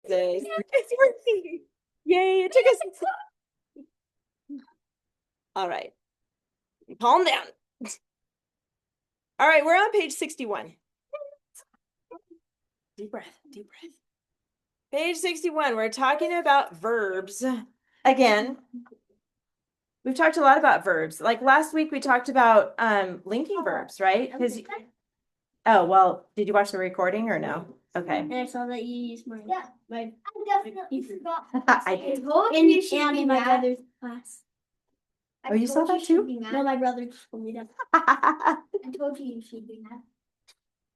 this. It's working. Yay, it took us. All right. Calm down. All right, we're on page 61. Deep breath, deep breath. Page 61, we're talking about verbs. Again, we've talked a lot about verbs. Like last week, we talked about linking verbs, right? Because oh, well, did you watch the recording or no? Okay. And I saw that you used my I definitely forgot. I did. in my brother's class. Oh, you saw that too? No, my brother told me that. I told you should be mad.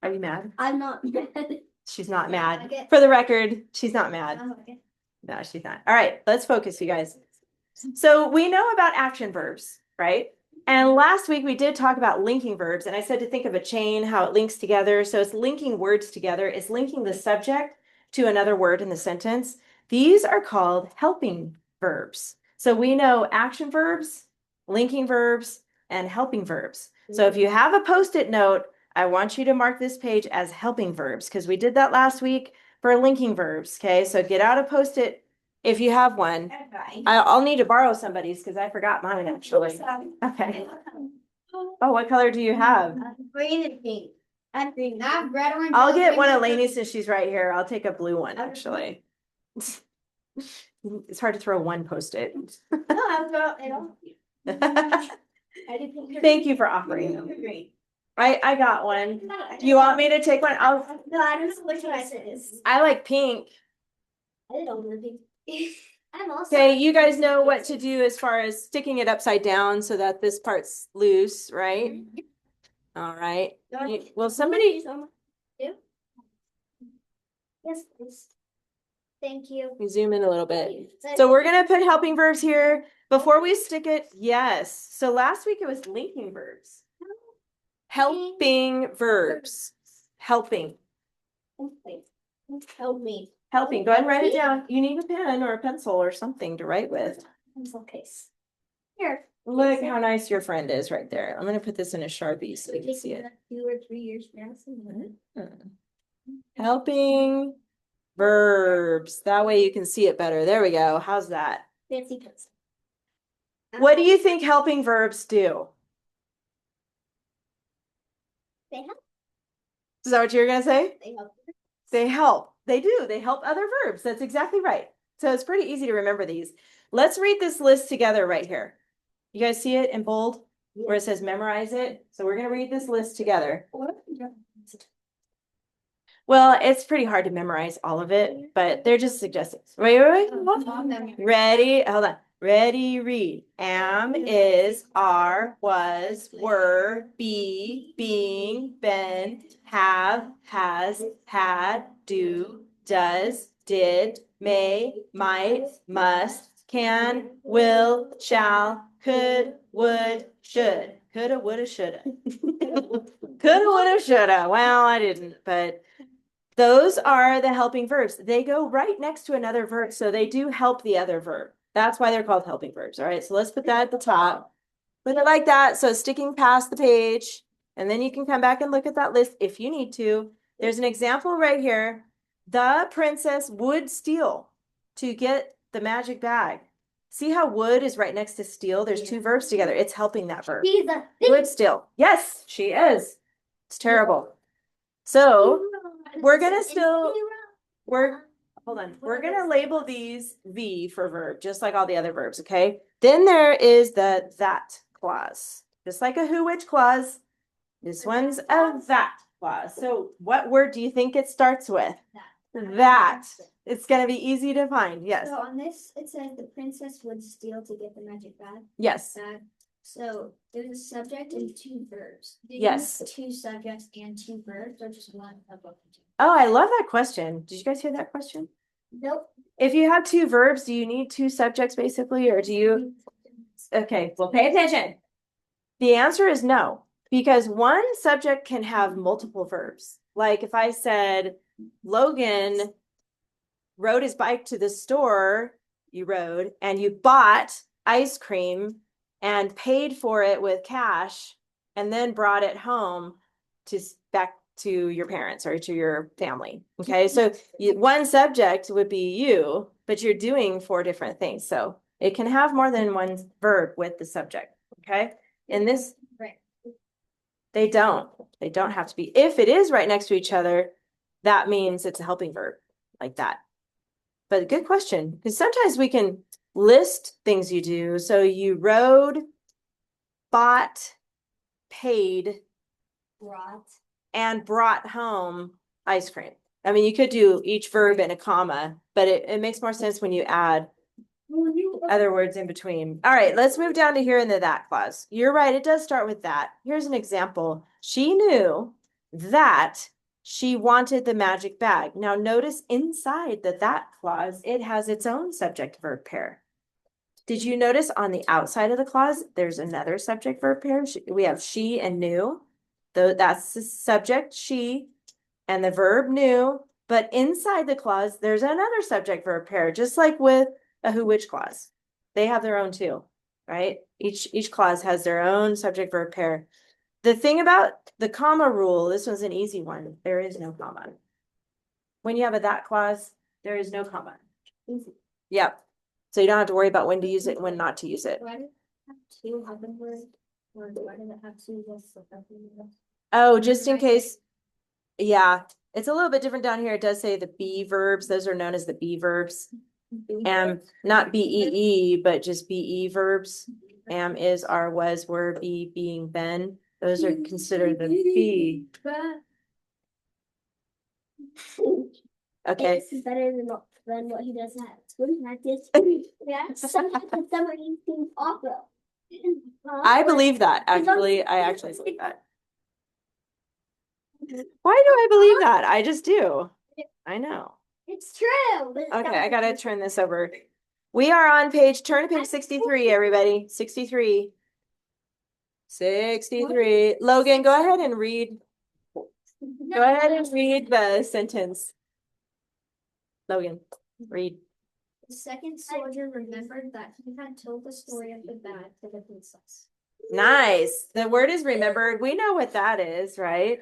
Are you mad? I'm not mad. She's not mad. Okay. For the record, she's not mad. Okay. No, she's not. All right, let's focus, you guys. So we know about action verbs, right? And last week we did talk about linking verbs, and I said to think of a chain, how it links together. So it's linking words together. It's linking the subject to another word in the sentence. These are called helping verbs. So we know action verbs, linking verbs, and helping verbs. So if you have a Post-it note, I want you to mark this page as helping verbs because we did that last week for linking verbs. Okay, so get out a Post-it if you have one. I'll need to borrow somebody's because I forgot mine actually. Okay. Oh, what color do you have? Green and pink. I'm green. I have red, orange. I'll get one of Lainey's since she's right here. I'll take a blue one actually. It's hard to throw one Post-it. No, I've got it all. Thank you for offering them. I got one. Do you want me to take one? No, I don't know which one it is. I like pink. I didn't know the pink. I'm also. Okay, you guys know what to do as far as sticking it upside down so that this part's loose, right? All right. Will somebody Yes, please. Thank you. zoom in a little bit? So we're gonna put helping verbs here before we stick it. Yes. So last week it was linking verbs. Helping verbs. Helping. Help me. Helping. Go ahead and write it down. You need a pen or a pencil or something to write with. Pencil case. Here. Look how nice your friend is right there. I'm going to put this in a Sharpie so you can see it. 2 or 3 years now. Helping verbs. That way you can see it better. There we go. How's that? Fancy pencil. What do you think helping verbs do? They help. Is that what you're going to say? They help. They help. They do. They help other verbs. That's exactly right. So it's pretty easy to remember these. Let's read this list together right here. You guys see it in bold where it says memorize it? So we're going to read this list together. Well, it's pretty hard to memorize all of it, but they're just suggestions. Wait. Ready? Hold on. Ready, read. Am, is, are, was, were, be, being, been, have, has, had, do, does, did, may, might, must, can, will, shall, could, would, should. Coulda, woulda, shoulda. Coulda, woulda, shoulda. Well, I didn't, but those are the helping verbs. They go right next to another verb, so they do help the other verb. That's why they're called helping verbs. All right, so let's put that at the top. Put it like that, so it's sticking past the page. And then you can come back and look at that list if you need to. There's an example right here. The princess would steal to get the magic bag. See how would is right next to steal? There's two verbs together. It's helping that verb. Would steal. Yes, she is. It's terrible. So we're going to still, hold on. We're going to label these V for verb, just like all the other verbs, okay? Then there is the that clause. Just like a who, which clause. This one's a that clause. So what word do you think it starts with? That. It's going to be easy to find. Yes. So on this, it says the princess would steal to get the magic bag. Yes. So there's a subject and 2 verbs. Do you Yes. use 2 subjects and 2 verbs, or just one of both? Oh, I love that question. Did you guys hear that question? Nope. If you have 2 verbs, do you need 2 subjects basically, or do you? Okay, well, pay attention. The answer is no, because one subject can have multiple verbs. Like if I said, Logan rode his bike to the store, you rode, and you bought ice cream and paid for it with cash and then brought it home to back to your parents or to your family. Okay, so one subject would be you, but you're doing 4 different things. So it can have more than one verb with the subject. Okay, in this, Right. they don't have to be. If it is right next to each other, that means it's a helping verb like that. But good question, because sometimes we can list things you do. So you rode, bought, paid, Brought. and brought home ice cream. I mean, you could do each verb in a comma, but it makes more sense when you add other words in between. All right, let's move down to here in the that clause. You're right, it does start with that. Here's an example. She knew that she wanted the magic bag. Now notice inside the that clause, it has its own subject verb pair. Did you notice on the outside of the clause, there's another subject verb pair? We have she and knew. That's the subject, she, and the verb knew. But inside the clause, there's another subject verb pair, just like with a who which clause. They have their own too, right? Each clause has their own subject verb pair. The thing about the comma rule, this one's an easy one. There is no comma. When you have a that clause, there is no comma. Yep. So you don't have to worry about when to use it and when not to use it. Why did it have 2 helping words? Or why did it have 2 just helping words? Oh, just in case. Yeah, it's a little bit different down here. It does say the be verbs. Those are known as the be verbs. Not BEE, but just BE verbs. Am, is, are, was, were, be, being, been. Those are considered the be. Okay. This is better than what he does at school practice. Yeah, sometimes the summer he sings opera. I believe that, actually. I actually believe that. Why do I believe that? I just do. I know. It's true. Okay, I gotta turn this over. We are on turn to page 63, everybody. 63. 63. Logan, go ahead and read. Go ahead and read the sentence. Logan, read. The second soldier remembered that he had told the story of the bag to the princess. Nice. The word is remembered. We know what that is, right?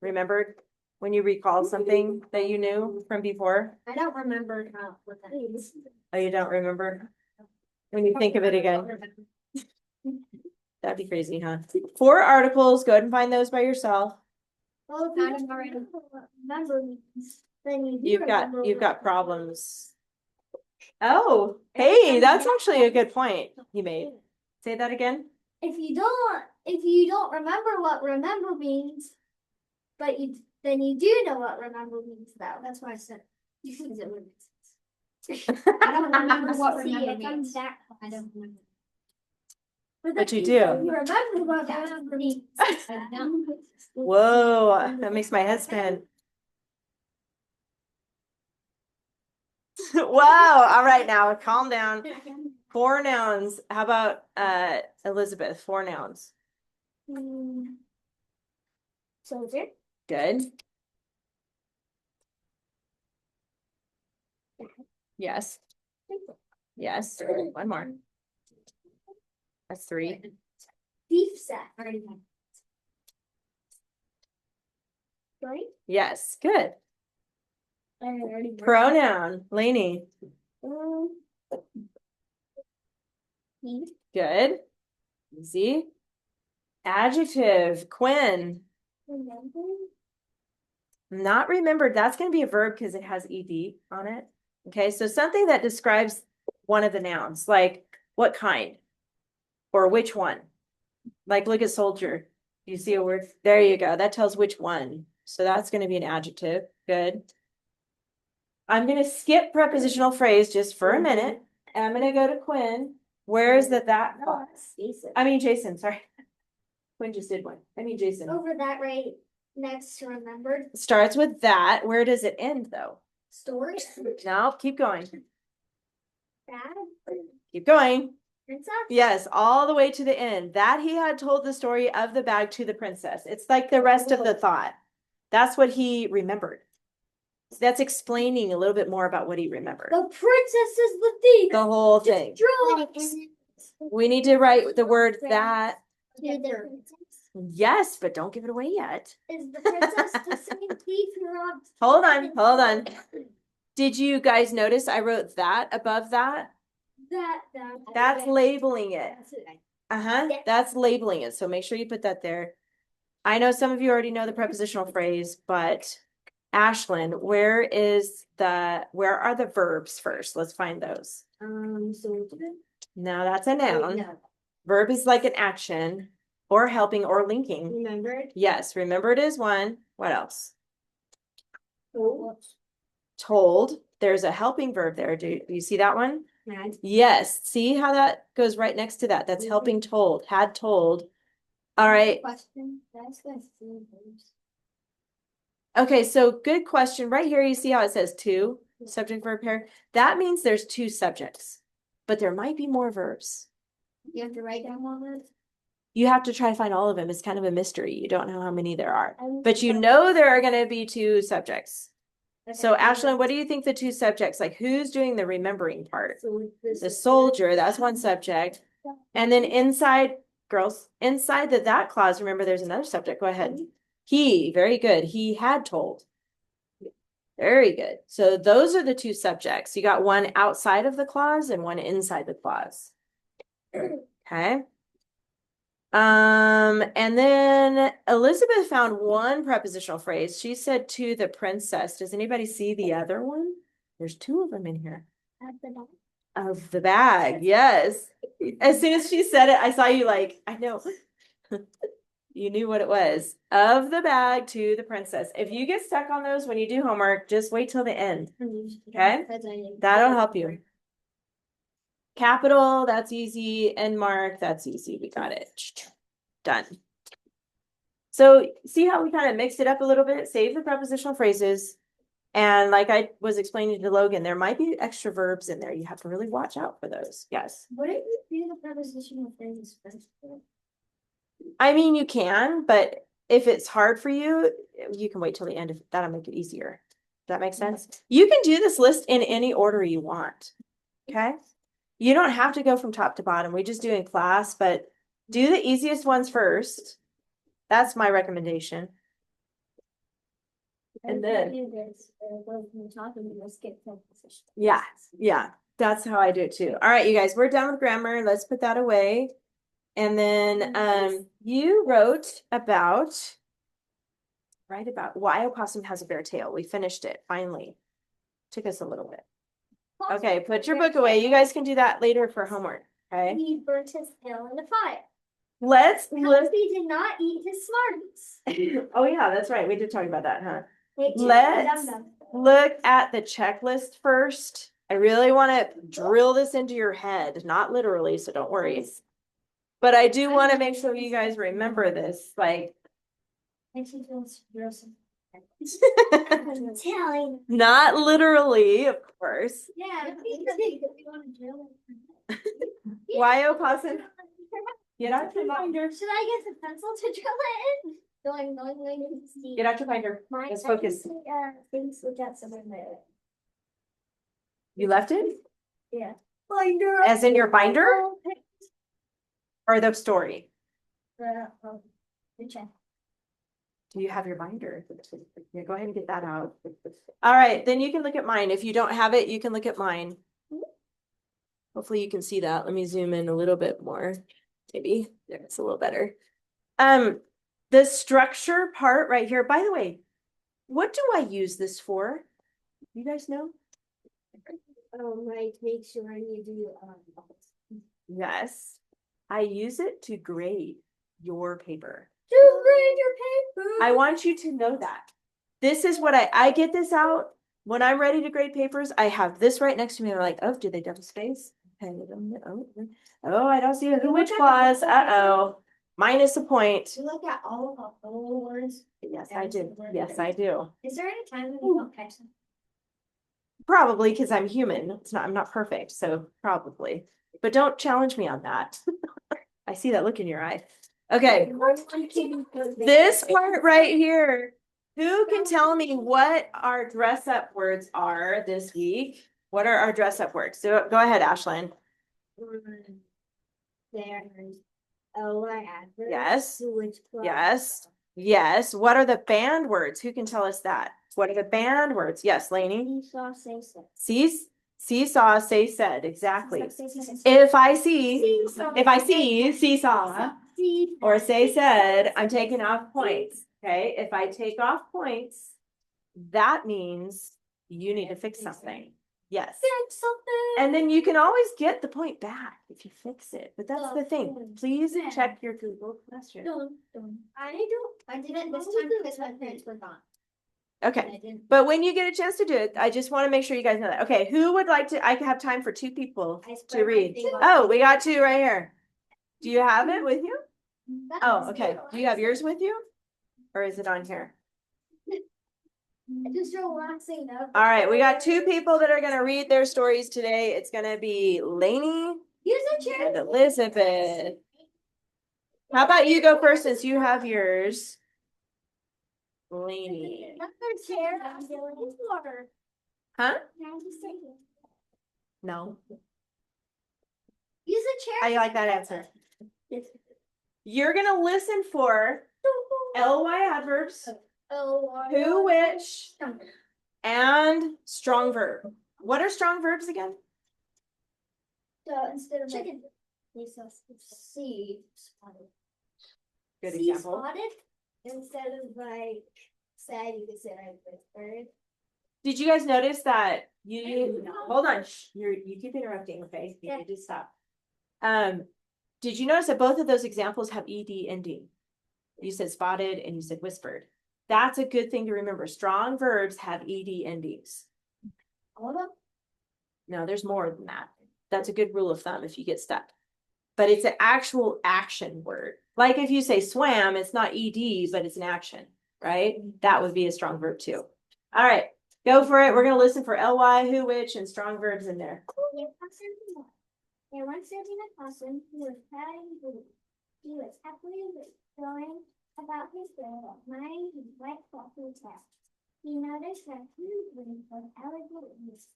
Remembered when you recall something that you knew from before. I don't remember what that is. Oh, you don't remember? When you think of it again. That'd be crazy, huh? 4 articles. Go ahead and find those by yourself. Well, I don't already remember then You've got problems. Oh, hey, that's actually a good point you made. Say that again. If you don't remember what remember means, but then you do know what remember means though. That's why I said because it would make sense. I don't remember what remember means. I don't remember. But you do. You remember what remember means. Whoa, that makes my head spin. Wow. All right, now calm down. 4 nouns. How about Elizabeth? 4 nouns. Soldier. Good. Yes. Yes. 1 more. That's 3. Beef sack. Already Right? Yes. Good. I already Pronoun. Lainey. Me. Good. Easy. Adjective. Quinn. Remember. Not remembered. That's going to be a verb because it has ed on it. Okay, so something that describes one of the nouns, like what kind or which one. Like look at soldier. You see a word? There you go. That tells which one. So that's going to be an adjective. Good. I'm going to skip prepositional phrase just for a minute. And I'm going to go to Quinn. Where is that clause? Jason. I mean, Jason, sorry. Quinn just did one. I mean, Jason. Over that right next to remembered. It starts with that. Where does it end though? Story. No, keep going. Bad. Keep going. Princess. Yes, all the way to the end. That he had told the story of the bag to the princess. It's like the rest of the thought. That's what he remembered. So that's explaining a little bit more about what he remembered. The princess is the thief. The whole thing. Drugs. We need to write the word that. To the princess. Yes, but don't give it away yet. Is the princess the same thief who robbed? Hold on. Did you guys notice I wrote that above that? That's labeling it. That's labeling it. So make sure you put that there. I know some of you already know the prepositional phrase, but Ashlyn, where are the verbs first? Let's find those. So No, that's a noun. no. Verb is like an action or helping or linking. Remembered. Yes, remembered is one. What else? Oh. Told. There's a helping verb there. Do you see that one? Had. Yes. See how that goes right next to that? That's helping told. Had told. All right. Question. That's good. Okay, so good question. Right here, you see how it says two, subject verb pair. That means there's two subjects, but there might be more verbs. You have to write down all this. You have to try to find all of them. It's kind of a mystery. You don't know how many there are, but you know there are going to be two subjects. So Ashlyn, what do you think the two subjects, like who's doing the remembering part? The soldier, that's one subject. And then inside, girls, inside that clause, remember there's another subject. Go ahead. He, very good. He had told. Very good. So those are the two subjects. You got one outside of the clause and one inside the clause. Okay. And then Elizabeth found one prepositional phrase. She said to the princess. Does anybody see the other one? There's two of them in here. Of the bag, yes. As soon as she said it, I saw you like, I know. You knew what it was. Of the bag to the princess. If you get stuck on those when you do homework, just wait till the end. Okay? That'll help you. Capital, that's easy. End mark, that's easy. We got it. Done. So see how we kind of mixed it up a little bit? Save the prepositional phrases. And like I was explaining to Logan, there might be extra verbs in there. You have to really watch out for those. Yes. Wouldn't you do the prepositional phrases first? I mean, you can, but if it's hard for you, you can wait till the end. That'll make it easier. Does that make sense? You can do this list in any order you want. Okay. You don't have to go from top to bottom. We just do in class, but do the easiest ones first. That's my recommendation. And then, yeah, that's how I do it too. All right, you guys, we're done with grammar. Let's put that away. And then you wrote about why a possum has a bare tail. We finished it finally. Took us a little bit. Okay, put your book away. You guys can do that later for homework. Okay. He burnt his tail in the fire. Let's He did not eat his Smarties. Oh yeah, that's right. We did talk about that, huh? Let's look at the checklist first. I really want to drill this into your head, not literally, so don't worry. But I do want to make sure you guys remember this. Like, not literally, of course. Yeah. Why opossum? Get out your binder. Should I get the pencil to drill it in? Get out your binder. Let's focus. Things look at some of my. You left it? Yeah. Binder. As in your binder? Or the story? The check. Do you have your binder? Yeah, go ahead and get that out. All right, then you can look at mine. If you don't have it, you can look at mine. Hopefully you can see that. Let me zoom in a little bit more. Maybe there, it's a little better. The structure part right here, by the way, what do I use this for? You guys know? Like make sure you do Yes. I use it to grade your paper. To grade your paper. I want you to know that. This is what I get this out when I'm ready to grade papers. I have this right next to me. I'm like, oh, did they double space? Okay. Oh, I don't see a which clause. Uh-oh. Minus a point. You look at all of the whole words. Yes, I do. Yes, I do. Is there any time when you don't catch them? Probably because I'm human. I'm not perfect, so probably. But don't challenge me on that. I see that look in your eye. Okay. This part right here. Who can tell me what our dress up words are this week? What are our dress up words? So go ahead, Ashlyn. There. L-Y adverb. Yes. Who, which, plus. Yes. Yes. What are the banned words? Who can tell us that? What are the banned words? Yes, Lainey. Seesaw, say, said. Seesaw, say, said. Exactly. Seesaw, say, said. If I see seesaw or say said, I'm taking off points. Okay. If I take off points, that means you need to fix something. Yes. Fix something. And then you can always get the point back if you fix it. But that's the thing. Please check your Google question. I didn't this time because my parents were gone. Okay. But when you get a chance to do it, I just want to make sure you guys know that. Okay, who would like to? I have time for 2 people to read. Oh, we got 2 right here. Do you have it with you? Oh, okay. Do you have yours with you? Or is it on here? Just relaxing up. All right, we got 2 people that are going to read their stories today. It's going to be Lainey Use a chair. and Elizabeth. How about you go first since you have yours? Lainey. Another chair. I'm feeling water. Huh? Now just take it. No. Use a chair. I like that answer. You're going to listen for ly adverbs, who, which, and strong verb. What are strong verbs again? So instead of chicken, see spotted. Good See example. spotted instead of like said, you could say like whispered. Did you guys notice that hold on, you keep interrupting, okay? You need to stop. Did you notice that both of those examples have ed ending? You said spotted and you said whispered. That's a good thing to remember. Strong verbs have ed endings. All of them? No, there's more than that. That's a good rule of thumb if you get stuck. But it's an actual action word. Like if you say swam, it's not ed, but it's an action, right? That would be a strong verb too. All right, go for it. We're going to listen for ly, who, which, and strong verbs in there. There once lived in a possum who was proud and blue. He was happily going about his day, admiring his white fluffy tail. He noticed that few birds was elegant in his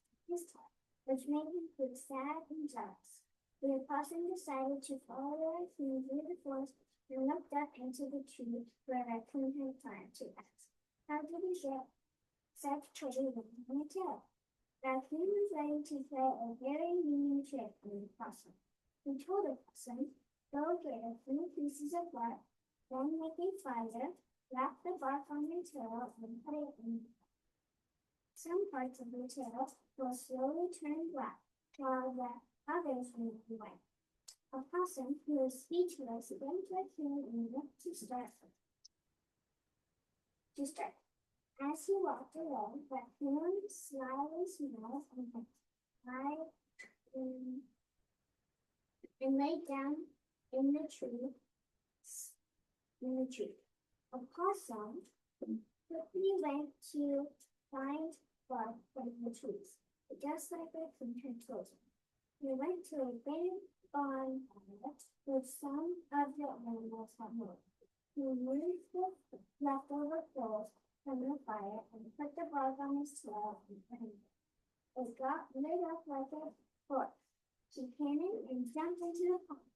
tail, which made him feel sad and jealous. The possum decided to follow the raccoon through the forest and looked up into the tree where the raccoon had climbed to ask, "How did he get such pretty wings on the tail?" Raccoon was ready to play a very mean trick on the possum. He told the possum, "Go get a few pieces of bark, then make a fire, wrap the bark on your tail, and put it in. Some parts of the tail will slowly turn black, while the others will be white." A possum, who was speechless, thanked Raccoon and looked to start. As he walked away, Raccoon slyly smiled and lay down in the tree. A possum quickly went to find bark from the trees, just like Raccoon had told him. He went to a big bonfire with some of the animals had moved. He moved the leftover coals from the fire and put the bark on his tail and turned it. It got lit up like a torch. She came in and jumped into the pond.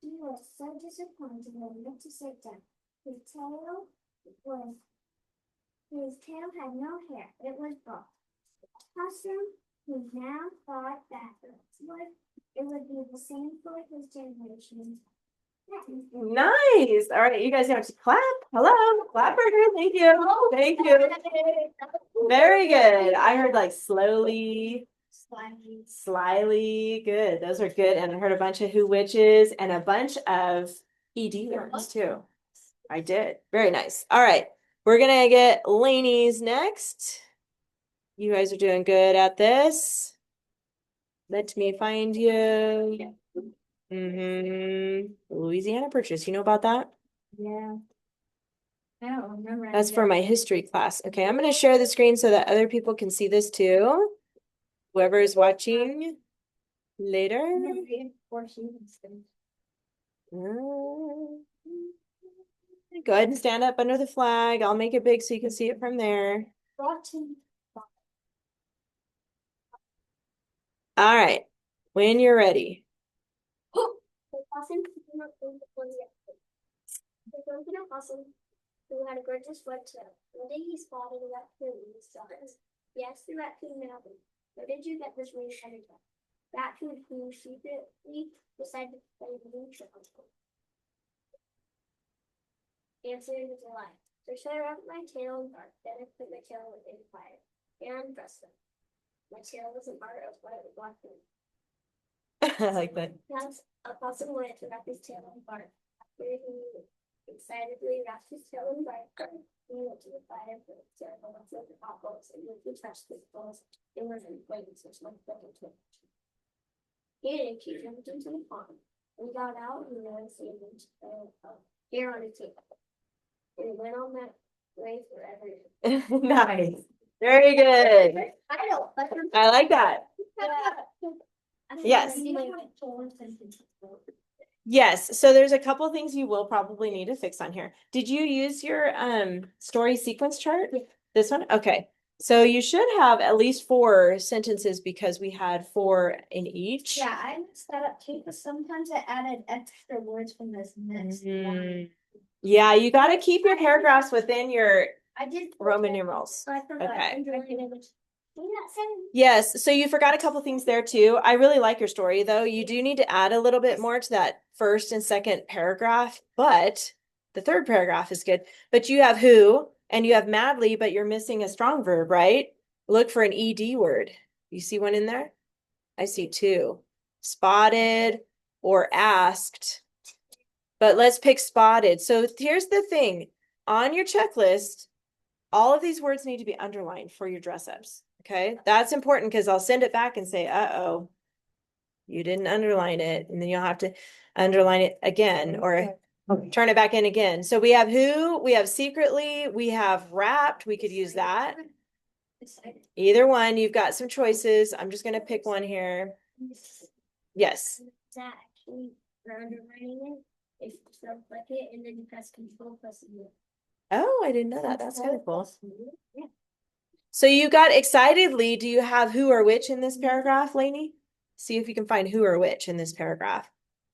He was so disappointed and went to sit down. His tail had no hair. It was bald. Possum, who now thought that it would be the same for his generation. Nice. All right, you guys have to clap. Hello, clap for her. Thank you. Thank you. Very good. I heard like slowly, slyly. Good. Those are good. And I heard a bunch of who, whiches, and a bunch of ed words too. I did. Very nice. All right, we're gonna get Lainey's next. You guys are doing good at this. Let me find you. Louisiana Purchase. You know about that? Yeah. I don't remember. That's for my history class. Okay, I'm going to share the screen so that other people can see this too. Whoever is watching later. Go ahead and stand up under the flag. I'll make it big so you can see it from there. All right, when you're ready. There's once in a possum who had a gorgeous red tail. One day he spotted a raccoon in the stars. He asked the raccoon Malcolm, "Where did you get this really shiny tail?" Raccoon, who secretly decided to play the blue trickle, answered with a lie. "First I wrapped my tail in bark, then I put my tail within fire, and dressed them. My tail wasn't part of what it was black." I like that. Once a possum wanted to wrap his tail in bark. After he excitedly wrapped his tail in bark, he went to the fire for his tail, but with the hot coals, and when he touched the coals, it was in flames, which went further to it. He jumped into the pond. We got out and there was hair on his tail. And he went on that way forever. Nice. Very good. I know, but I like that. Yes. Yes, so there's a couple things you will probably need to fix on here. Did you use your story sequence chart? Yeah. This one? Okay. So you should have at least 4 sentences because we had 4 in each. Yeah, I messed that up too, because sometimes I added extra words from this next line. Yeah, you got to keep your paragraphs within your I did Roman numerals. I forgot. Okay. Okay. Yes, so you forgot a couple things there too. I really like your story though. You do need to add a little bit more to that first and second paragraph, but the third paragraph is good. But you have who and you have madly, but you're missing a strong verb, right? Look for an ed word. You see one in there? I see 2. Spotted or asked. But let's pick spotted. So here's the thing. On your checklist, all of these words need to be underlined for your dress ups. Okay, that's important because I'll send it back and say, uh-oh, you didn't underline it. And then you'll have to underline it again or turn it back in again. So we have who, we have secretly, we have wrapped. We could use that. Either one, you've got some choices. I'm just going to pick one here. Yes. That actually, for underlining it, if you self-click it and then you press Control plus U. Oh, I didn't know that. That's kind of cool. Yeah. So you got excitedly. Do you have who or which in this paragraph, Lainey? See if you can find who or which in this paragraph.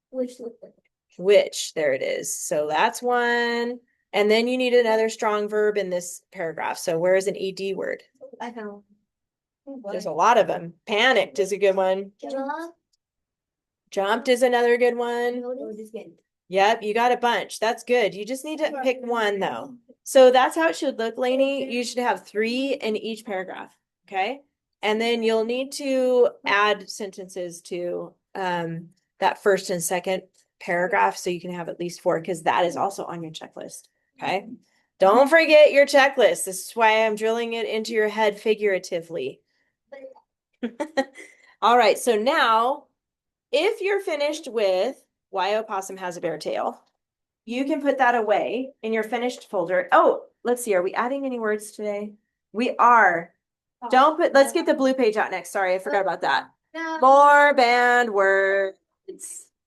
Which looked like Which, there it is. So that's one. And then you need another strong verb in this paragraph. So where is an ed word? I know. There's a lot of them. Panicked is a good one. jump. Jumped is another good one. Notice. Yep, you got a bunch. That's good. You just need to pick one though. So that's how it should look, Lainey. You should have 3 in each paragraph. Okay. And then you'll need to add sentences to that first and second paragraph so you can have at least 4 because that is also on your checklist. Okay. Don't forget your checklist. This is why I'm drilling it into your head figuratively. All right. So now, if you're finished with Why Opossum Has a Bare Tail, you can put that away in your finished folder. Oh, let's see. Are we adding any words today? We are. Don't put, let's get the blue page out next. Sorry, I forgot about that. No. More banned words.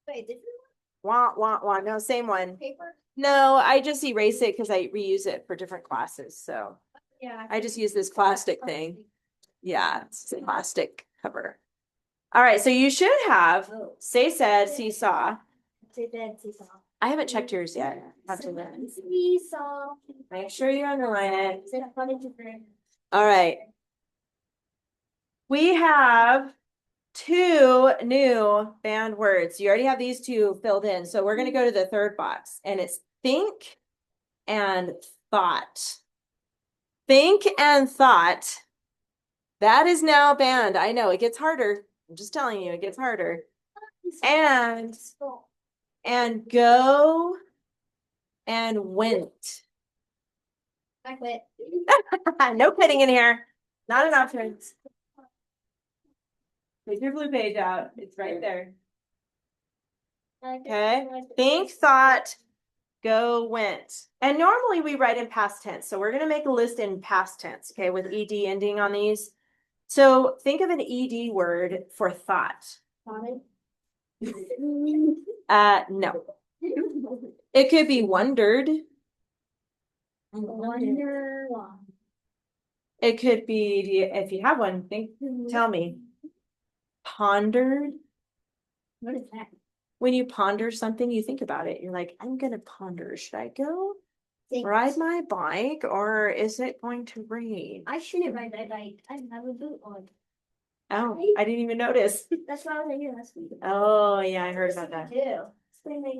Wait, did you Want. No, same one. paper? No, I just erase it because I reuse it for different classes. So Yeah. I just use this plastic thing. Yeah, it's a plastic cover. All right, so you should have say, said, seesaw. Say that, seesaw. I haven't checked yours yet. Have to Seesaw. make sure you underline it. Is it funny to bring? All right. We have 2 new banned words. You already have these 2 filled in. So we're going to go to the third box and it's think and thought. Think and thought. That is now banned. I know it gets harder. I'm just telling you, it gets harder. And go and went. I quit. No quitting in here. Not an option. Take your blue page out. It's right there. Okay. Think, thought, go, went. And normally we write in past tense. So we're going to make a list in past tense, okay, with ed ending on these. So think of an ed word for thought. No. It could be wondered. Wonder. It could be, if you have one, tell me. Pondered. What is that? when you ponder something, you think about it. You're like, I'm gonna ponder. Should I go Think. ride my bike or is it going to rain? I shouldn't ride my bike. I have a boot on. Oh, I didn't even notice. That's why I was here last week. Oh, yeah, I heard about that. Yeah. Spring break,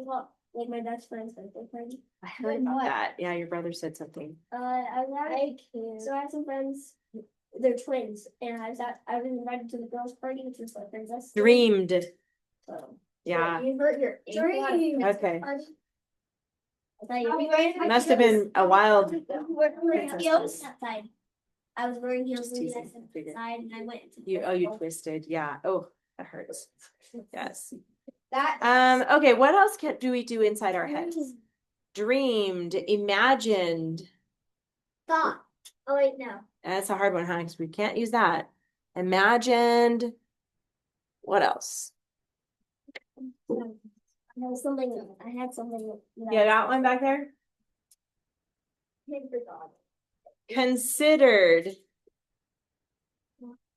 like my best friend's birthday party. I heard about that. Yeah, your brother said something. I was so I have some friends. They're twins, and I was invited to the girls' party, which was like their best. Dreamed. So Yeah. you hurt your dream. Okay. I thought you Must have been a wild. wearing heels outside. I was wearing heels Just teasing. outside, and I went to. You twisted. Yeah. Oh, that hurts. Yes. That. Okay, what else do we do inside our heads? Dreamed, imagined. Thought. Oh wait, no. That's a hard one, huh? Because we can't use that. Imagined. What else? I had something. I had something. Yeah, got one back there? I forgot. Considered.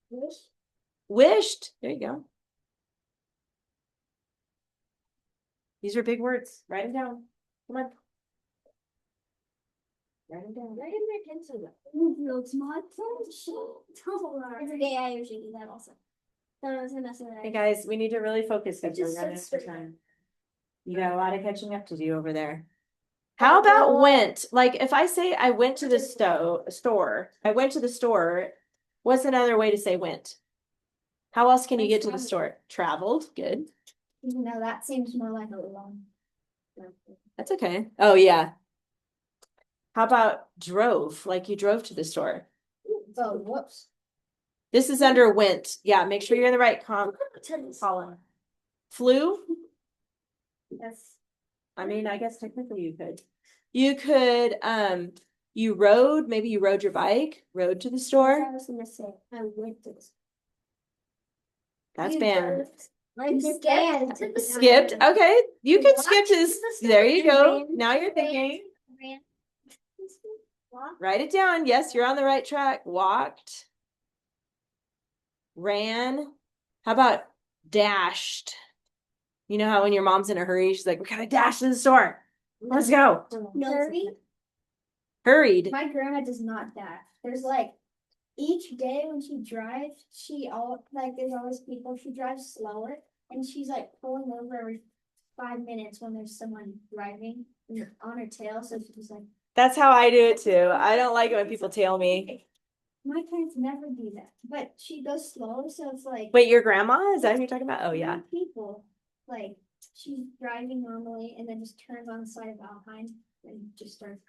Wish. Wished. There you go. These are big words. Write them down. Come on. Write them down. Where did my pencil go? It's my pencil. It's okay. I usually do that also. So I was gonna mess with it. Hey guys, we need to really focus because we're just running said out of time. You got a lot of catching up to do over there. How about went? Like if I say I went to the store, I went to the store. What's another way to say went? How else can you get to the store? Traveled. Good. No, that seems more like a long. That's okay. Oh yeah. How about drove? Like you drove to the store. Oh, whoops. This is under went. Yeah, make sure you're in the right column. Flew. Yes. I mean, I guess technically you could. You could, you rode, maybe you rode your bike, rode to the store. I was gonna say, I went to the. That's banned. Skipped. Okay, you could Walked skip this. to the There you store. go. Ran. Now you're thinking. Ran. Walked. Write it down. Yes, you're on the right track. Walked. Ran. How about dashed? You know how when your mom's in a hurry, she's like, we gotta dash to the store. Let's go. Hurried. My grandma does not dash. There's like each day when she drives, there's always people. She drives slower, and she's like pulling over every 5 minutes when there's someone driving on her tail. So she's like. That's how I do it too. I don't like it when people tail me. My parents never do that, but she goes slow, so it's like. Wait, your grandma? Is that who you're talking about? Oh yeah. People like she's driving normally and then just turns on the side behind and just starts.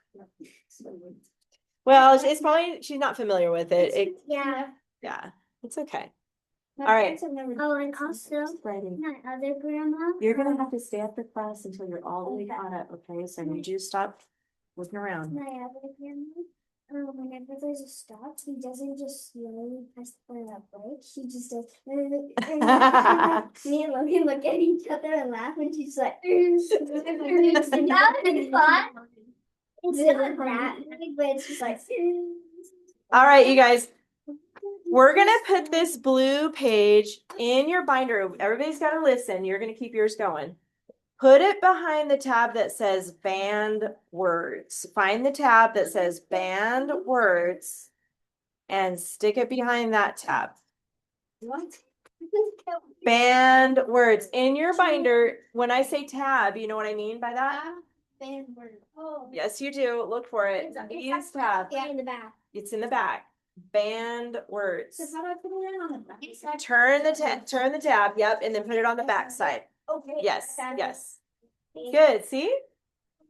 Well, it's probably she's not familiar with it. Yeah. Yeah, it's okay. My All right. parents have never. Oh, and also my other grandma. You're gonna have to stay after class until you're all the way caught up, okay? So you just stop looking around. My other grandma. Whenever there's a stop, he doesn't just slowly press the brake. He just does. Me and Logan look at each other and laugh, and she's like, "That was fun." It's not that, but it's just like. All right, you guys. We're gonna put this blue page in your binder. Everybody's got to listen. You're gonna keep yours going. Put it behind the tab that says banned words. Find the tab that says banned words and stick it behind that tab. What? Banned words in your binder. When I say tab, you know what I mean by that? Banned word. Oh. Yes, you do. Look for it. Use tab. Yeah, in the back. It's in the back. Banned words. So how do I put it on the back? Turn the tab. Yep, and then put it on the back side. Okay. Yes, yes. Good. See?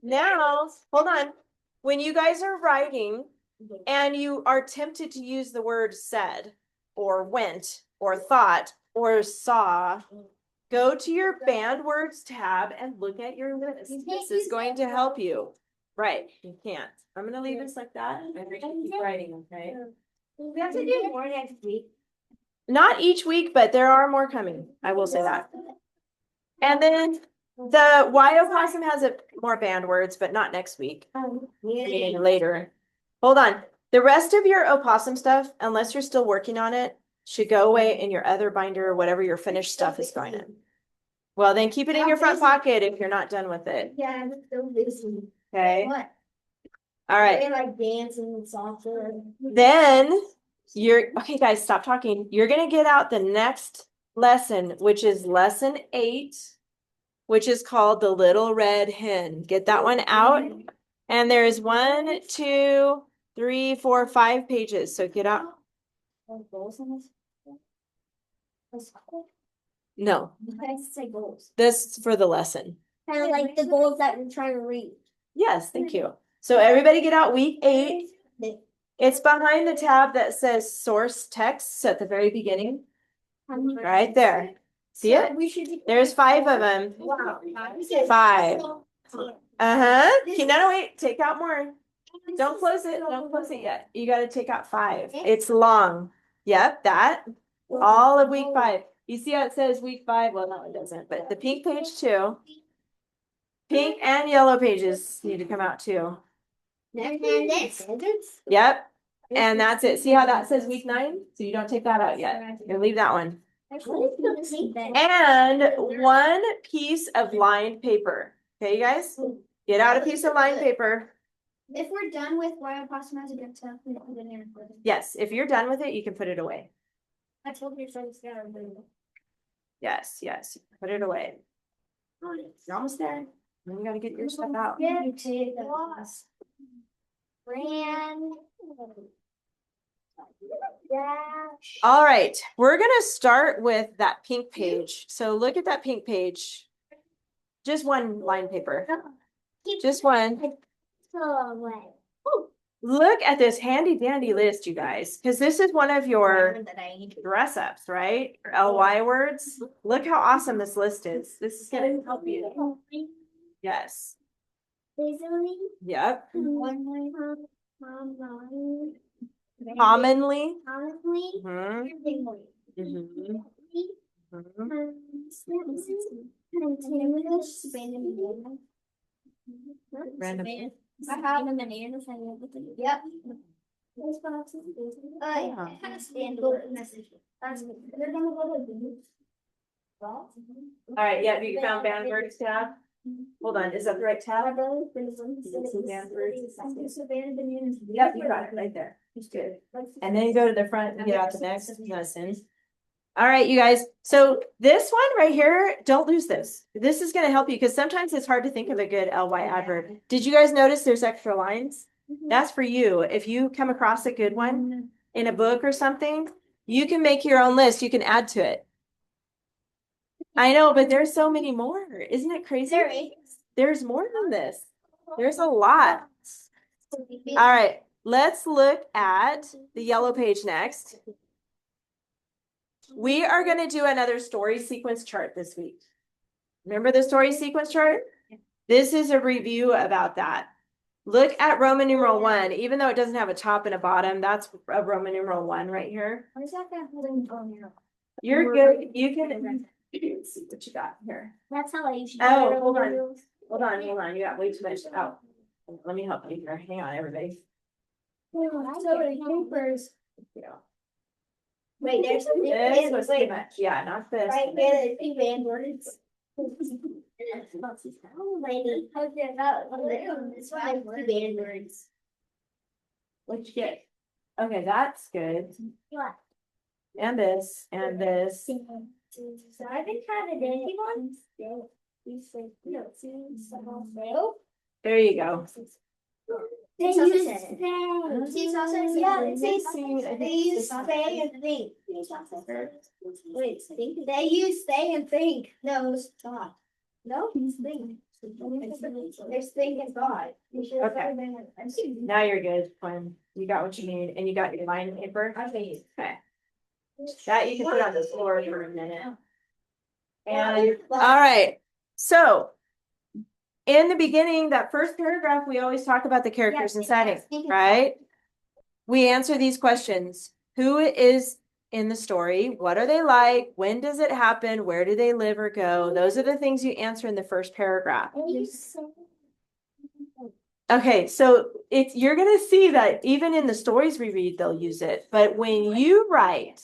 Now, hold on. When you guys are writing and you are tempted to use the word said or went or thought or saw, go to your banned words tab and look at your list. This is going to help you. Right. You can't. I'm going to leave this like that. And we can keep writing, okay? We have to do more next week. Not each week, but there are more coming. I will say that. And then the Y1LA has more banned words, but not next week. Maybe later. Hold on. The rest of your opossum stuff, unless you're still working on it, should go away in your other binder or whatever your finished stuff is going in. Well, then keep it in your front pocket if you're not done with it. Yeah, I'm so busy. Okay. What? All right. They like dancing and soccer. Then okay, guys, stop talking. You're going to get out the next lesson, which is lesson 8, which is called The Little Red Hen. Get that one out. And there's 1, 2, 3, 4, 5 pages. So get out. Goals in this? No, I say goals. this is for the lesson. Kind of like the goals that we're trying to read. Yes, thank you. So everybody get out week 8. It's behind the tab that says source texts at the very beginning. Right there. See it? There's 5 of them. Wow. 5. No, wait, take out more. Don't close it. Don't close it yet. You got to take out 5. It's long. Yep, that. All of week 5. You see how it says week 5? Well, no, it doesn't. But the pink page too. Pink and yellow pages need to come out too. Yep. And that's it. See how that says week 9? So you don't take that out yet. You leave that one. And 1 piece of lined paper. Okay, you guys? Get out a piece of lined paper. If we're done with why possum has a good stuff, we put it in. Yes, if you're done with it, you can put it away. I told your son to get Yes, yes. Put it away. You're almost there. Then you got to get your stuff out. You take the loss. Ran. All right, we're going to start with that pink page. So look at that pink page. Just 1 line paper. Just 1. Look at this handy dandy list, you guys, because this is one of your dress ups, right? Or LY words. Look how awesome this list is. This is going to help you. Yes. Yep. Commonly. Mhm. Mhm. Random. I have them in the end. Yep. All right, yeah, you found band words tab. Hold on, is that the right tab? Yep, you got it right there. Good. And then you go to the front and get out the next lesson. All right, you guys. So this one right here, don't lose this. This is going to help you because sometimes it's hard to think of a good LY adverb. Did you guys notice there's extra lines? That's for you. If you come across a good one in a book or something, you can make your own list. You can add to it. I know, but there's so many more. Isn't it crazy? There's more than this. There's a lot. All right, let's look at the yellow page next. We are going to do another story sequence chart this week. Remember the story sequence chart? This is a review about that. Look at Roman numeral 1. Even though it doesn't have a top and a bottom, that's a Roman numeral 1 right here. You're good. You can see what you got here. That's how I usually. Oh, hold on. Hold on. You got way too much. Oh, let me help you here. Hang on, everybody. Papers. Yeah. Wait, there's some. This was too much. Yeah, not this. Right there, the band words. Oh, lady, how's it about? It's like the band words. What'd you get? Okay, that's good. What? And this, and this. So I've been trying to do one. There you go. They also use said it. they use stay and think. Wait, they use stay and think. No, stop. No, think. There's think and thought. Okay. Now you're good, Quinn. You got what you need, and you got your line paper. Okay. That you can put on the floor for a minute. And all right, so in the beginning, that first paragraph, we always talk about the characters and setting, right? We answer these questions. Who is in the story? What are they like? When does it happen? Where do they live or go? Those are the things you answer in the first paragraph. Okay, so you're going to see that even in the stories we read, they'll use it. But when you write,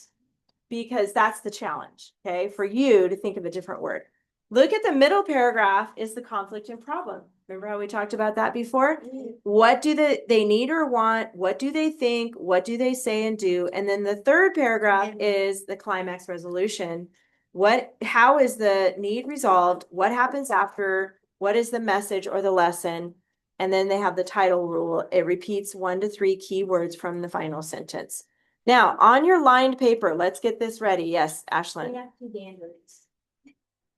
because that's the challenge, okay, for you to think of a different word. Look at the middle paragraph is the conflict and problem. Remember how we talked about that before? What do they need or want? What do they think? What do they say and do? And then the third paragraph is the climax resolution. How is the need resolved? What happens after? What is the message or the lesson? And then they have the title rule. It repeats 1 to 3 key words from the final sentence. Now, on your lined paper, let's get this ready. Yes, Ashlyn.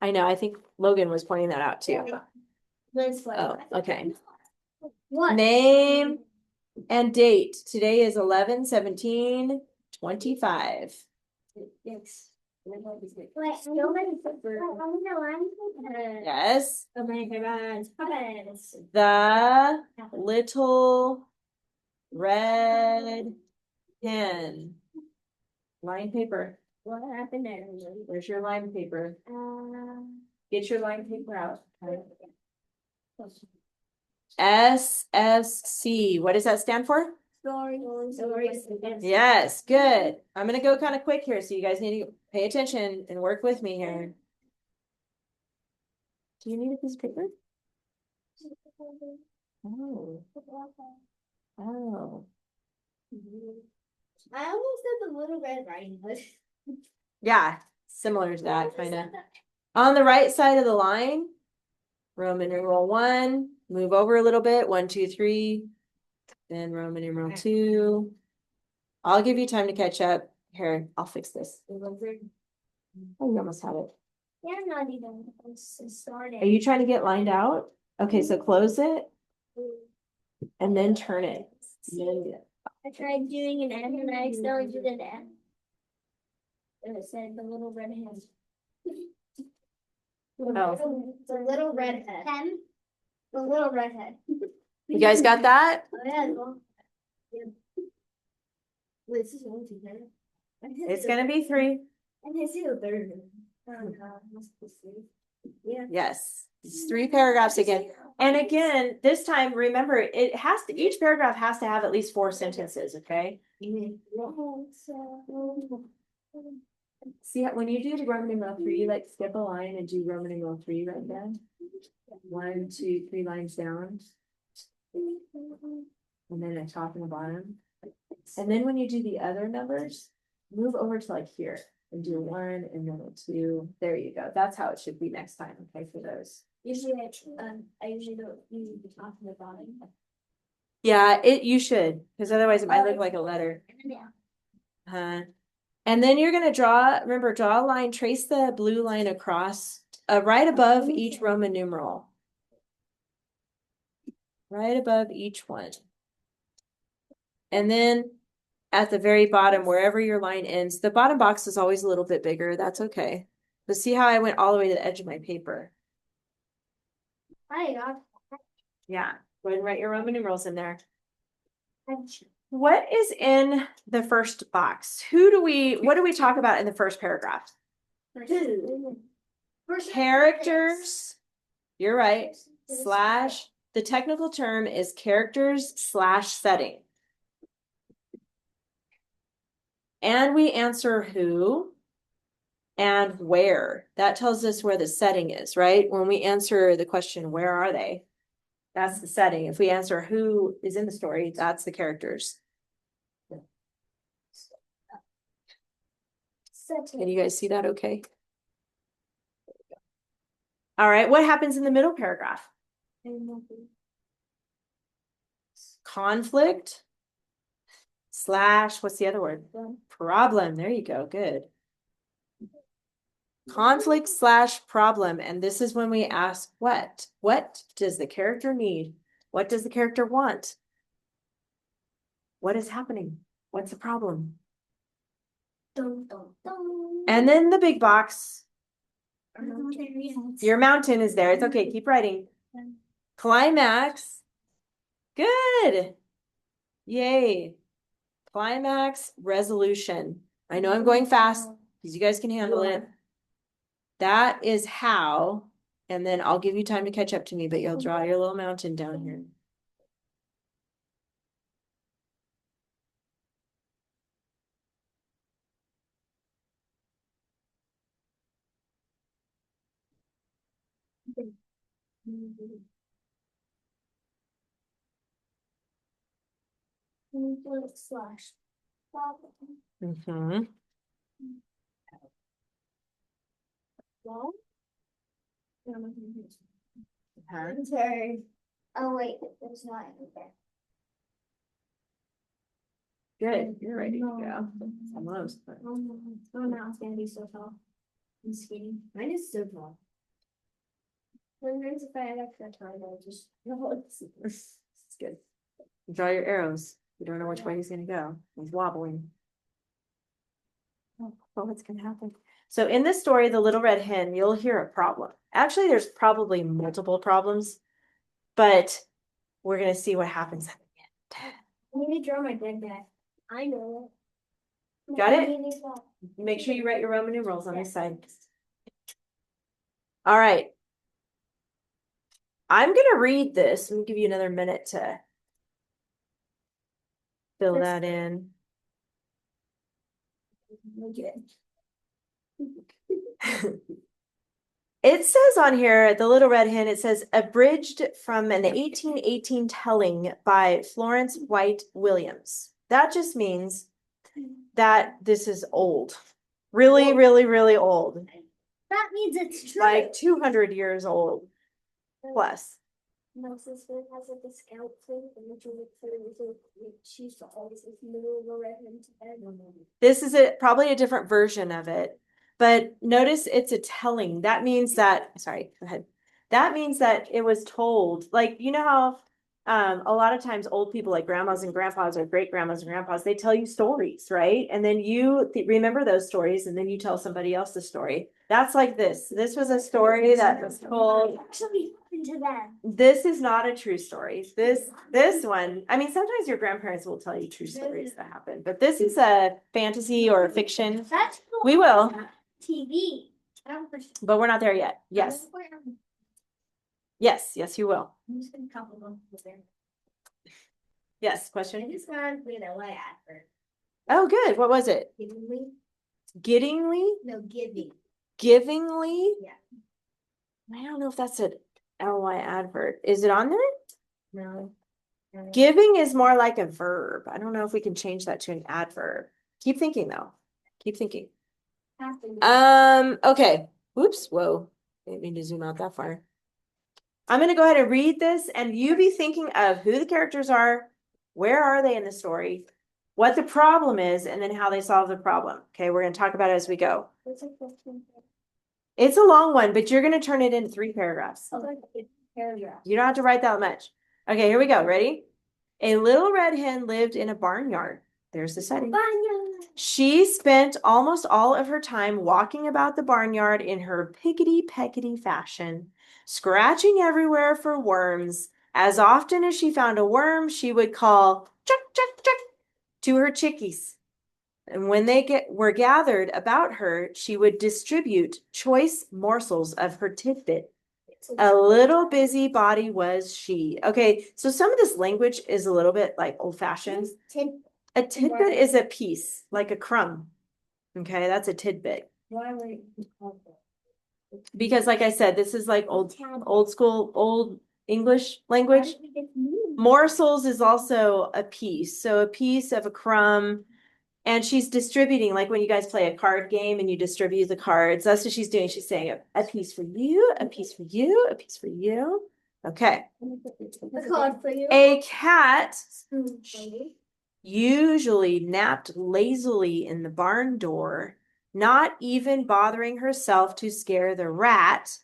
I know. I think Logan was pointing that out too. Oh, okay. What? Name and date. Today is 11/17/25. Yes. Wait, still many on the line? Yes. Okay, The little red hen. Line paper. What happened there? Where's your line paper? Get your line paper out. SSC. What does that stand for? Stories. Yes, good. I'm gonna go kind of quick here, so you guys need to pay attention and work with me here. Do you need a piece of paper? Oh. Oh. I almost said the little red riding hood. Yeah, similar to that, kind of. On the right side of the line, Roman numeral 1, move over a little bit, 1, 2, 3, then Roman numeral 2. I'll give you time to catch up. Here, I'll fix this. Oh, you almost have it. Yeah, I'm not even started. Are you trying to get lined out? Okay, so close it and then turn it. I tried doing an M and I accidentally did an M. And it said the little red hen. Oh. The little redhead. The little redhead. You guys got that? Oh, yeah. Wait, this is one, two, three. It's gonna be 3. And I see the third. Oh god, must be 3. Yeah. Yes, it's 3 paragraphs again. And again, this time, remember, each paragraph has to have at least 4 sentences, okay? See, when you do the Roman numeral 3, like skip a line and do Roman numeral 3 right there. 1, 2, 3 lines down. And then a top and a bottom. And then when you do the other numbers, move over to like here and do 1 and then a 2. There you go. That's how it should be next time, okay, for those. Usually I usually don't use the top and the bottom. Yeah, you should, because otherwise it might look like a letter. Yeah. And then you're gonna draw a line, trace the blue line across, right above each Roman numeral. Right above each one. And then at the very bottom, wherever your line ends, the bottom box is always a little bit bigger. That's okay. But see how I went all the way to the edge of my paper? I got. Yeah. Go ahead and write your Roman numerals in there. What is in the first box? What do we talk about in the first paragraph? Characters. You're right. Slash. The technical term is characters / setting. And we answer who and where. That tells us where the setting is, right? When we answer the question, where are they? That's the setting. If we answer who is in the story, that's the characters. Can you guys see that okay? All right, what happens in the middle paragraph? Conflict / what's the other word? Problem. There you go. Good. Conflict / problem. And this is when we ask what? What does the character need? What does the character want? What is happening? What's the problem? And then the big box. Your mountain is there. It's okay. Keep writing. Climax. Good. Yay. Climax resolution. I know I'm going fast because you guys can handle it. That is how, and then I'll give you time to catch up to me, but you'll draw your little mountain down here. Slash. Mm-hmm. Well, Huh? sorry. Oh wait, there's not any there. Good. You're ready to go. Almost. But... Oh no, it's gonna be so tall. I'm skinny. Mine is so tall. Sometimes if I have extra time, I'll just It's good. Draw your arrows. You don't know which way he's gonna go. He's wobbling. Oh, what's gonna happen? So in this story, The Little Red Hen, you'll hear a problem. Actually, there's probably multiple problems, but we're gonna see what happens at the end. I need to draw my dead guy. I know it. Got it? Make sure you write your Roman numerals on this side. All right. I'm gonna read this. Let me give you another minute to fill that in. It says on here, The Little Red Hen, it says abridged from an 1818 telling by Florence White Williams. That just means that this is old. Really, really, really old. That means it's true. Like 200 years old plus. My sister has like a scout thing, and when she was she used to always like little red hen to bed. This is probably a different version of it, but notice it's a telling. That means that, sorry, go ahead. That means that it was told, like, you know how a lot of times old people like grandmas and grandpas or great grandmas and grandpas, they tell you stories, right? And then you remember those stories and then you tell somebody else the story. That's like this. This was a story that was told. Actually, into that. This is not a true story. This one, I mean, sometimes your grandparents will tell you true stories that happen, but this is a fantasy or fiction. That's cool. We will. TV. But we're not there yet. Yes. Yes, you will. I'm just gonna couple them there. Yes, I question? just found Y1LA advert. Oh, good. What was it? Givingly? Giddingly? No, giving. Givingly? Yeah. I don't know if that's an LY advert. Is it on there? No. Giving is more like a verb. I don't know if we can change that to an adverb. Keep thinking though. Keep thinking. Okay. Oops. Whoa. Didn't mean to zoom out that far. I'm going to go ahead and read this and you be thinking of who the characters are, where are they in the story, what the problem is, and then how they solve the problem. Okay, we're going to talk about it as we go. It's a long one, but you're going to turn it into 3 paragraphs. You don't have to write that much. Okay, here we go. Ready? A little red hen lived in a barnyard. There's the setting. She spent almost all of her time walking about the barnyard in her pickety-peckety fashion, scratching everywhere for worms. As often as she found a worm, she would call chuck, chuck, chuck to her chickies. And when they were gathered about her, she would distribute choice morsels of her tidbit. A little busybody was she. Okay, so some of this language is a little bit like old-fashioned. A tidbit is a piece, like a crumb. Okay, that's a tidbit. Why were you Because like I said, this is like old school, old English language. Morsels is also a piece. So a piece of a crumb. And she's distributing, like when you guys play a card game and you distribute the cards. That's what she's doing. She's saying a piece for you, a piece for you, a piece for you. Okay. The card for you. A cat usually napped lazily in the barn door, not even bothering herself to scare the rat,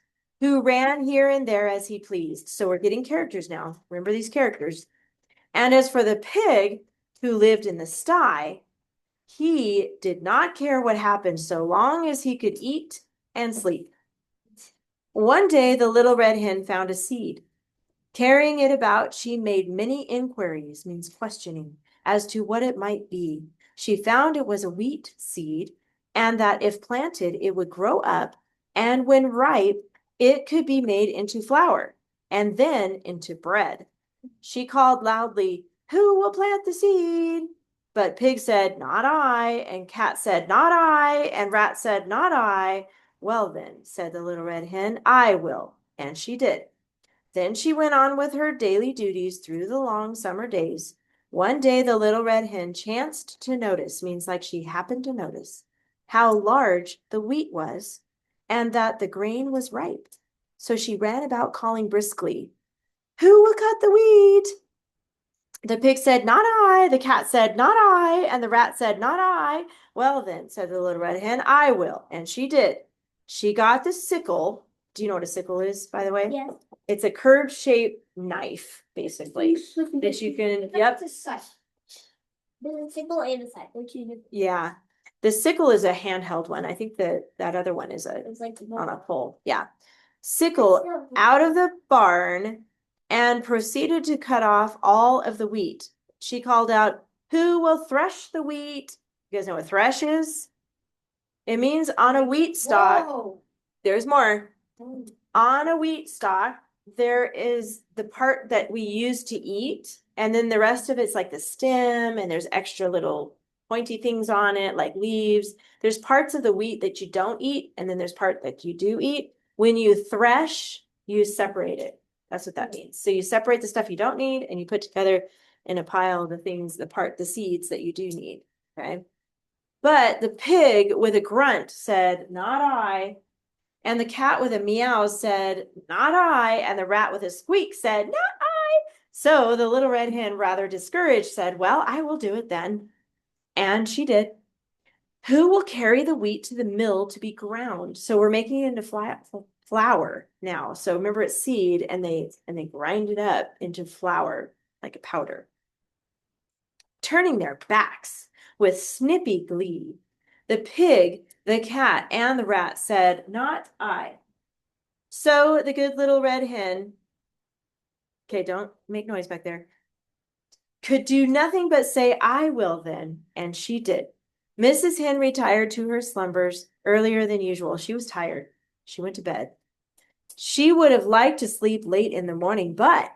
who ran here and there as he pleased. So we're getting characters now. Remember these characters. And as for the pig, who lived in the sty, he did not care what happened so long as he could eat and sleep. One day, the little red hen found a seed. Carrying it about, she made many inquiries, means questioning, as to what it might be. She found it was a wheat seed, and that if planted, it would grow up, and when ripe, it could be made into flour, and then into bread. She called loudly, "Who will plant the seed?" But Pig said, "Not I," and Cat said, "Not I," and Rat said, "Not I." "Well then," said the little red hen, "I will." and she did. Then she went on with her daily duties through the long summer days. One day the little red hen chanced to notice, means like she happened to notice, how large the wheat was, and that the grain was ripe. So she ran about calling briskly, "Who will cut the wheat?" The pig said, "Not I." The cat said, "Not I." And the rat said, "Not I." "Well then," said the little red hen, "I will." And she did. She got the sickle. Do you know what a sickle is, by the way? Yes. It's a curved shaped knife, basically, that you can, yep. There's a sickle and a scythe. They're two different. Yeah. The sickle is a handheld one. I think that other one is It's like on a pole. Yeah. Sickle out of the barn and proceeded to cut off all of the wheat. She called out, "Who will thresh the wheat?" You guys know what thresh is? It means on a wheat stalk. Whoa. There's more. On a wheat stalk, there is the part that we use to eat, and then the rest of it's like the stem, and there's extra little pointy things on it, like leaves. There's parts of the wheat that you don't eat, and then there's part that you do eat. When you thresh, you separate it. That's what that means. So you separate the stuff you don't need, and you put together in a pile the things, the seeds that you do need. Okay. But the pig with a grunt said, "Not I." And the cat with a meow said, "Not I." And the rat with a squeak said, "Not I." So the little red hen, rather discouraged, said, "Well, I will do it then." And she did. "Who will carry the wheat to the mill to be ground?" So we're making it into flour now. So remember it's seed, and they grind it up into flour like a powder. Turning their backs with snippy glee, the pig, the cat, and the rat said, "Not I." So the good little red hen, okay, don't make noise back there, could do nothing but say, "I will then." And she did. Mrs. Hen retired to her slumbers earlier than usual. She was tired. She went to bed. She would have liked to sleep late in the morning, but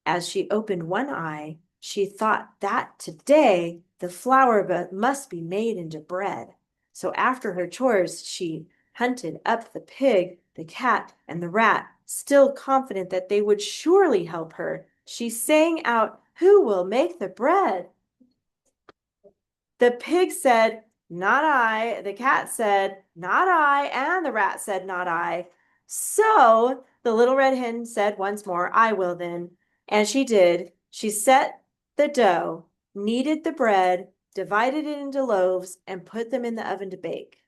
as she opened one eye, she thought that today the flour must be made into bread. So after her chores, she hunted up the pig, the cat, and the rat, still confident that they would surely help her. She sang out, "Who will make the bread?" The pig said, "Not I." The cat said, "Not I." And the rat said, "Not I." So the little red hen said once more, "I will then." And she did. She set the dough, kneaded the bread, divided it into loaves, and put them in the oven to bake.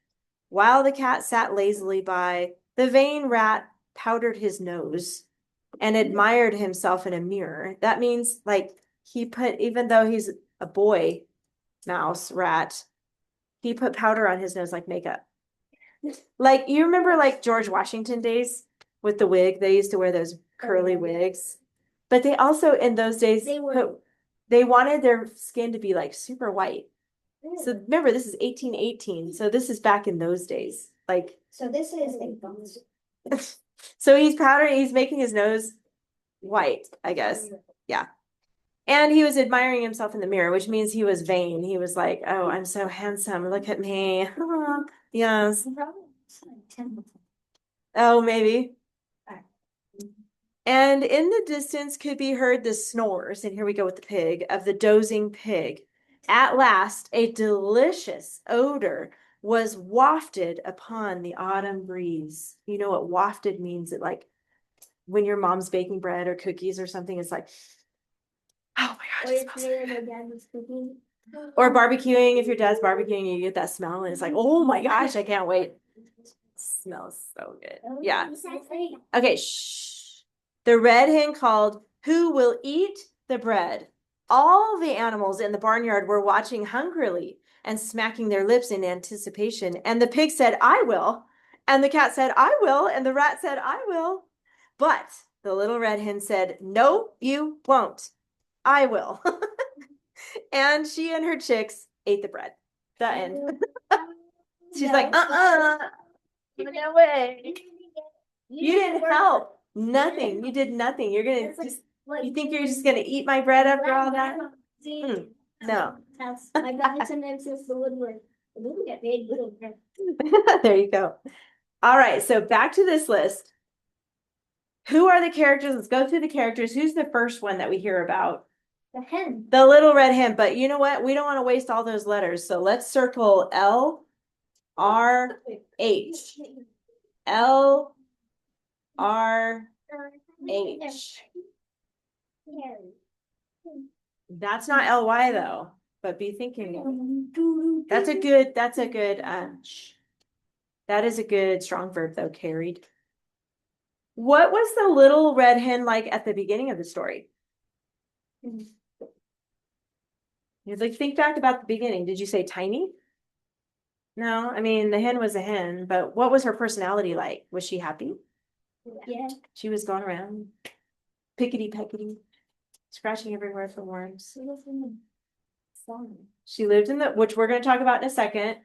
While the cat sat lazily by, the vain rat powdered his nose and admired himself in a mirror. That means like he put, even though he's a boy mouse rat, he put powder on his nose like makeup. Like you remember like George Washington days with the wig? They used to wear those curly wigs. But they also in those days they wanted their skin to be like super white. So remember, this is 1818. So this is back in those days. Like So this is so he's powdering, he's making his nose white, I guess. Yeah. And he was admiring himself in the mirror, which means he was vain. He was like, "Oh, I'm so handsome. Look at me." Yes. Oh, maybe. And in the distance could be heard the snores, and here we go with the pig, of the dozing pig. At last, a delicious odor was wafted upon the autumn breeze. You know what wafted means? It like when your mom's baking bread or cookies or something, it's like, oh my gosh, it smells so good. Or barbecuing, if your dad's barbecuing, you get that smell, and it's like, oh my gosh, I can't wait. It smells so good. Yeah. Okay, shh. The red hen called, "Who will eat the bread?" All the animals in the barnyard were watching hungrily and smacking their lips in anticipation. And the pig said, "I will." And the cat said, "I will." And the rat said, "I will." But the little red hen said, "No, you won't. I will." And she and her chicks ate the bread. The end. She's like, no way. You didn't help. Nothing. You did nothing. You're gonna just, you think you're just gonna eat my bread after all that? No. My God, sometimes it's the woodwork. We can get paid little bread. There you go. All right, so back to this list. Who are the characters? Let's go through the characters. Who's the first one that we hear about? The hen. The little red hen. But you know what? We don't want to waste all those letters. So let's circle L, R, H. L, R, H. That's not L-Y though, but be thinking. That is a good strong verb though, carried. What was the little red hen like at the beginning of the story? You'd like think back about the beginning. Did you say tiny? No, I mean the hen was a hen, but what was her personality like? Was she happy? Yeah. She was going around pickety peckety, scratching everywhere for worms. She lived in the, which we're going to talk about in a second.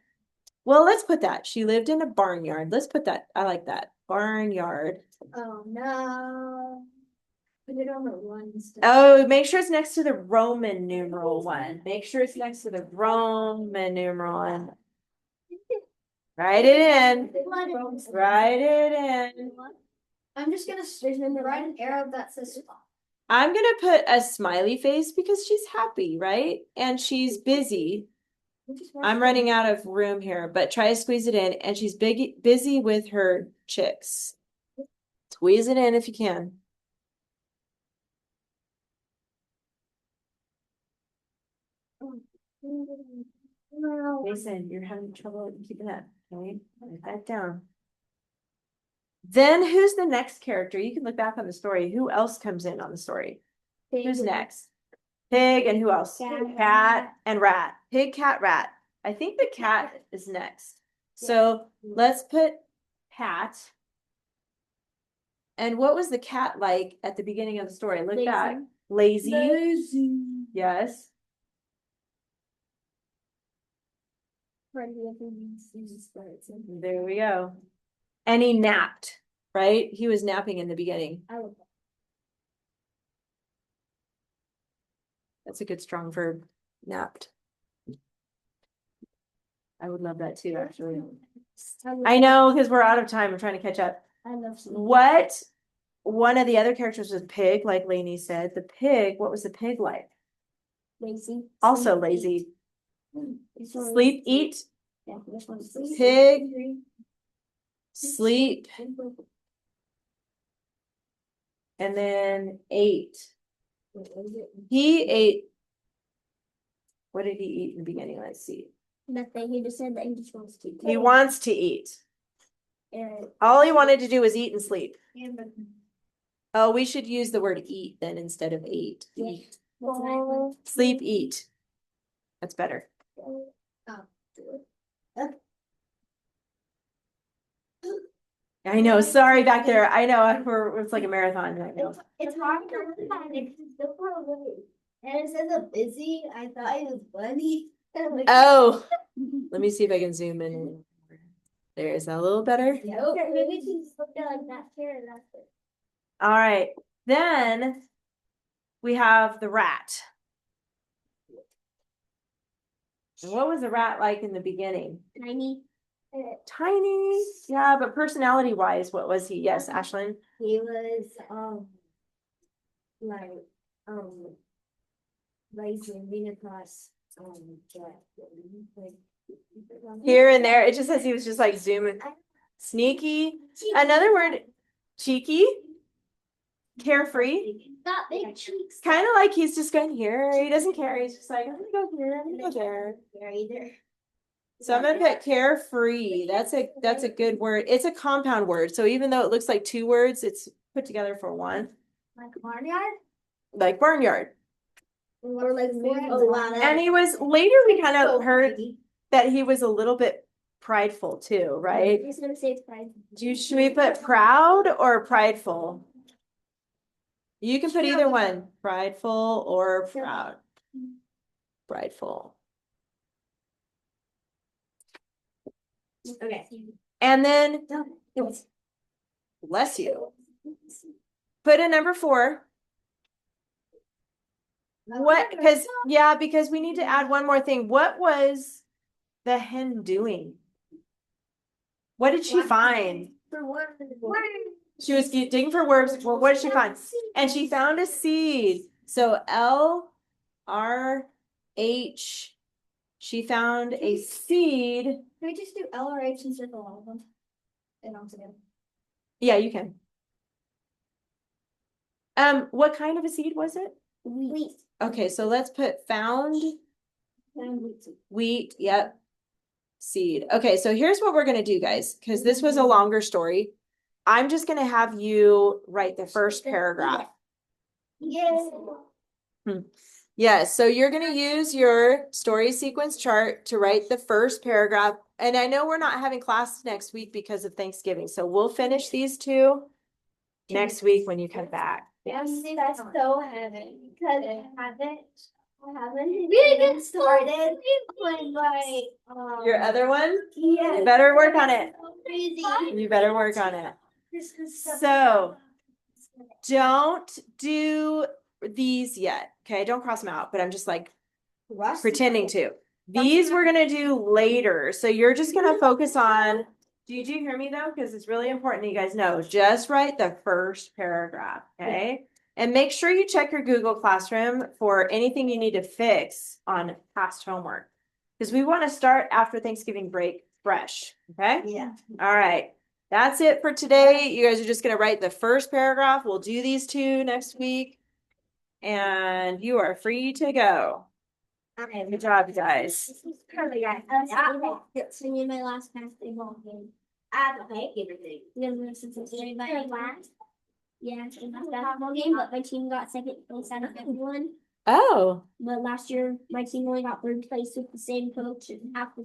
Well, let's put that. She lived in a barnyard. Let's put that. I like that. Barnyard. Oh no. Put it on the one instead. Oh, make sure it's next to the Roman numeral one. Make sure it's next to the Roman numeral one. Write it in. Write it in. I'm just gonna write an arrow that says stop. I'm going to put a smiley face because she's happy, right? And she's busy. I'm running out of room here, but try to squeeze it in. And she's busy with her chicks. Squeeze it in if you can. Mason, you're having trouble keeping that. Okay, write that down. Then who's the next character? You can look back on the story. Who else comes in on the story? Who's next? Pig and who else? Cat and rat. Pig, cat, rat. I think the cat is next. So let's put cat. And what was the cat like at the beginning of the story? Look back. Lazy. Yes. There we go. And he napped, right? He was napping in the beginning. That's a good strong verb. Napped. I would love that too, actually. I know, because we're out of time. I'm trying to catch up. What? One of the other characters was pig, like Lainey said. The pig, what was the pig like? Lazy. Also lazy. Sleep, eat. Pig. Sleep. And then ate. He ate. What did he eat in the beginning? Let's see. Nothing. He just said that he just wants to eat. He wants to eat. All he wanted to do was eat and sleep. Oh, we should use the word eat then instead of ate. Eat. Sleep, eat. That's better. I know. Sorry back there. I know it's like a marathon right now. It's hard to find it. It's so far away. And it says a busy. I thought it was bunny. Oh, let me see if I can zoom in. There, is that a little better? Yeah, okay, maybe we can just look down that here and that's it. All right. Then we have the rat. And what was the rat like in the beginning? Tiny. Tiny. Yeah, but personality wise, what was he? Yes, Ashlyn. He was like racing across Here and there. It just says he was just like zooming. Sneaky. Another word, cheeky. Carefree. Got big cheeks. Kind of like he's just going here. He doesn't care. He's just like, I'm gonna go here, I'm gonna go there. Either. So I'm gonna put carefree. That's a good word. It's a compound word. So even though it looks like two words, it's put together for one. Like barnyard? Like barnyard. Or like And he was later we kind of heard that he was a little bit prideful too, right? I was gonna say it's prideful. Should we put proud or prideful? You can put either one, prideful or proud. Prideful. Okay. And then, bless you. Put a number 4. What? Because we need to add one more thing. What was the hen doing? What did she find? She was digging for worms. Well, what did she find? And she found a seed. So LRH, she found a seed. Can we just do L or H and circle all of them? And all together. Yeah, you can. What kind of a seed was it? Wheat. Okay, so let's put found wheat. Yep. Seed. Okay, so here's what we're gonna do, guys, because this was a longer story. I'm just gonna have you write the first paragraph. Yes. Yes, so you're gonna use your story sequence chart to write the first paragraph. And I know we're not having class next week because of Thanksgiving, so we'll finish these two next week when you come back. Yes, that's so heavy because I haven't even started with my Your other one? yeah. You better work on it. Crazy. You better work on it. So don't do these yet. Okay, don't cross them out, but I'm just like pretending to. These we're gonna do later. So you're just gonna focus on, do you hear me though? Because it's really important that you guys know. Just write the first paragraph, okay? And make sure you check your Google Classroom for anything you need to fix on past homework. Because we want to start after Thanksgiving break fresh, okay? Yeah. All right. That's it for today. You guys are just gonna write the first paragraph. We'll do these two next week. And you are free to go. Okay, Good job, you guys. this is perfect, guys. So you my last basketball game. I have to make everything. Since it's everybody last. Yeah, it's my basketball game, but my team got second place out of everyone. Oh, But last year, my team only got third place with the same coach and half the